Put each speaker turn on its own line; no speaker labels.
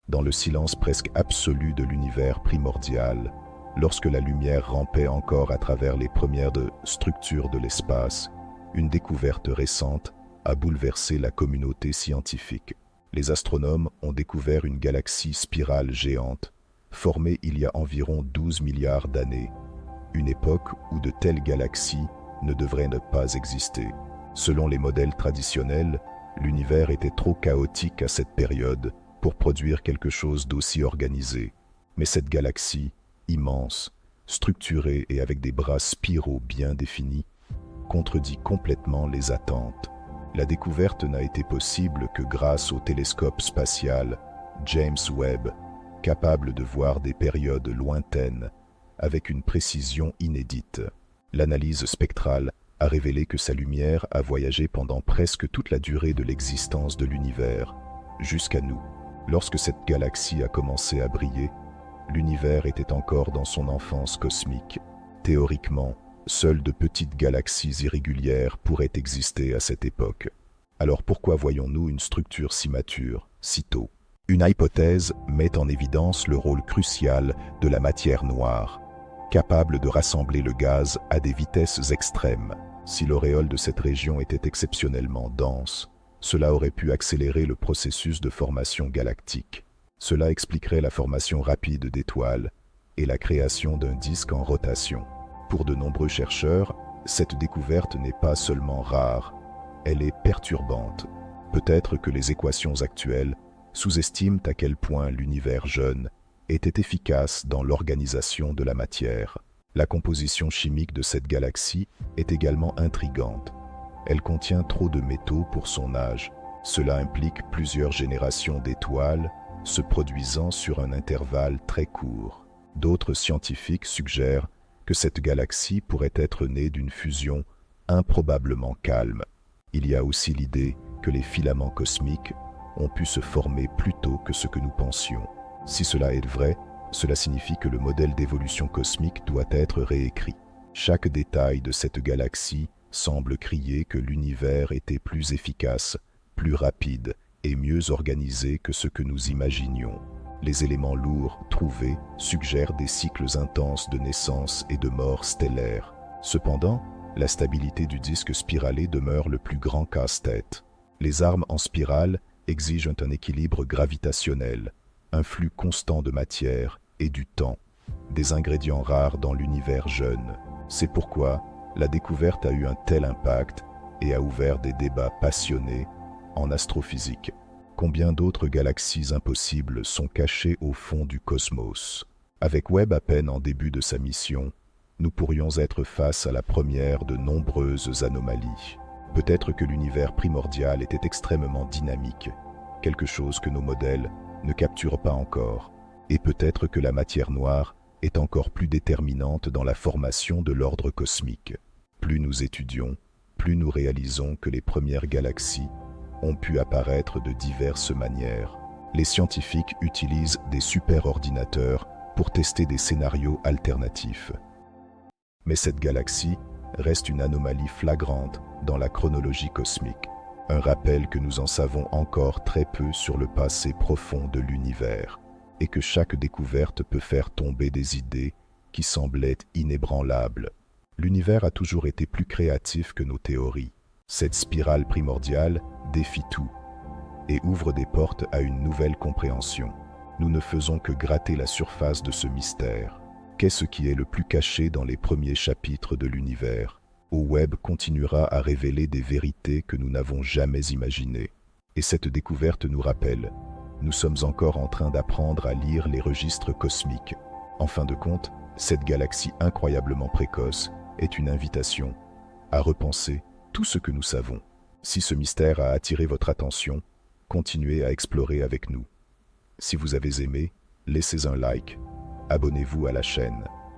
dans le silence presque absolu de l'univers primordial, lorsque la lumière rampait encore à travers les premières structures de l'espace, une découverte récente a bouleversé la communauté scientifique. Les astronomes ont découvert une galaxie spirale géante, formée il y a environ 12 milliards d'années, une époque où de telles galaxies ne devraient ne pas exister. Selon les modèles traditionnels, l'univers était trop chaotique à cette période pour produire quelque chose d'aussi organisé. Mais cette galaxie, immense, structurée et avec des bras spiraux bien définis, contredit complètement les attentes. La découverte n'a été possible que grâce au télescope spatial James Webb, capable de voir des périodes lointaines avec une précision inédite. L'analyse spectrale a révélé que sa lumière a voyagé pendant presque toute la durée de l'existence de l'univers, jusqu'à nous. Lorsque cette galaxie a commencé à briller, l'univers était encore dans son enfance cosmique. Théoriquement, seules de petites galaxies irrégulières pourraient exister à cette époque. Alors pourquoi voyons-nous une structure si mature, si tôt? Une hypothèse met en évidence le rôle crucial de la matière noire, capable de rassembler le gaz à des vitesses extrêmes. Si l'auréole de cette région était exceptionnellement dense, cela aurait pu accélérer le processus de formation galactique. Cela expliquerait la formation rapide d'étoiles et la création d'un disque en rotation. Pour de nombreux chercheurs, cette découverte n'est pas seulement rare, elle est perturbante. Peut-être que les équations actuelles sous-estiment à quel point l'univers jeune était efficace dans l'organisation de la matière. La composition chimique de cette galaxie est également intrigante. Elle contient trop de métaux pour son âge. Cela implique plusieurs générations d'étoiles se produisant sur un intervalle très court. D'autres scientifiques suggèrent que cette galaxie pourrait être née d'une fusion improbablement calme. Il y a aussi l'idée que les filaments cosmiques ont pu se former plus tôt que ce que nous pensions. Si cela est vrai, cela signifie que le modèle d'évolution cosmique doit être réécrit. Chaque détail de cette galaxie semble crier que l'univers était plus efficace, plus rapide et mieux organisé que ce que nous imaginions. Les éléments lourds trouvés suggèrent des cycles intenses de naissance et de mort stellaire. Cependant, la stabilité du disque spiralé demeure le plus grand casse-tête. Les armes en spirale exigent un équilibre gravitationnel, un flux constant de matière et du temps, des ingrédients rares dans l'univers jeune. C'est pourquoi la découverte a eu un tel impact et a ouvert des débats passionnés en astrophysique. Combien d'autres galaxies impossibles sont cachées au fond du cosmos? Avec Webb à peine en début de sa mission, nous pourrions être face à la première de nombreuses anomalies. Peut-être que l'univers primordial était extrêmement dynamique, quelque chose que nos modèles ne capturent pas encore, et peut-être que la matière noire est encore plus déterminante dans la formation de l'ordre cosmique. Plus nous étudions, plus nous réalisons que les premières galaxies ont pu apparaître de diverses manières. Les scientifiques utilisent des superordinateurs pour tester des scénarios alternatifs. Mais cette galaxie reste une anomalie flagrante dans la chronologie cosmique, un rappel que nous en savons encore très peu sur le passé profond de l'univers, et que chaque découverte peut faire tomber des idées qui semblaient inébranlables. L'univers a toujours été plus créatif que nos théories. Cette spirale primordiale défie tout et ouvre des portes à une nouvelle compréhension. Nous ne faisons que gratter la surface de ce mystère. Qu'est-ce qui est le plus caché dans les premiers chapitres de l'univers? Webb continuera à révéler des vérités que nous n'avons jamais imaginées. Et cette découverte nous rappelle, nous sommes encore en train d'apprendre à lire les registres cosmiques. En fin de compte, cette galaxie incroyablement précoce est une invitation à repenser tout ce que nous savons. Si ce mystère a attiré votre attention, continuez à explorer avec nous. Si vous avez aimé, laissez un like, abonnez-vous à la chaîne.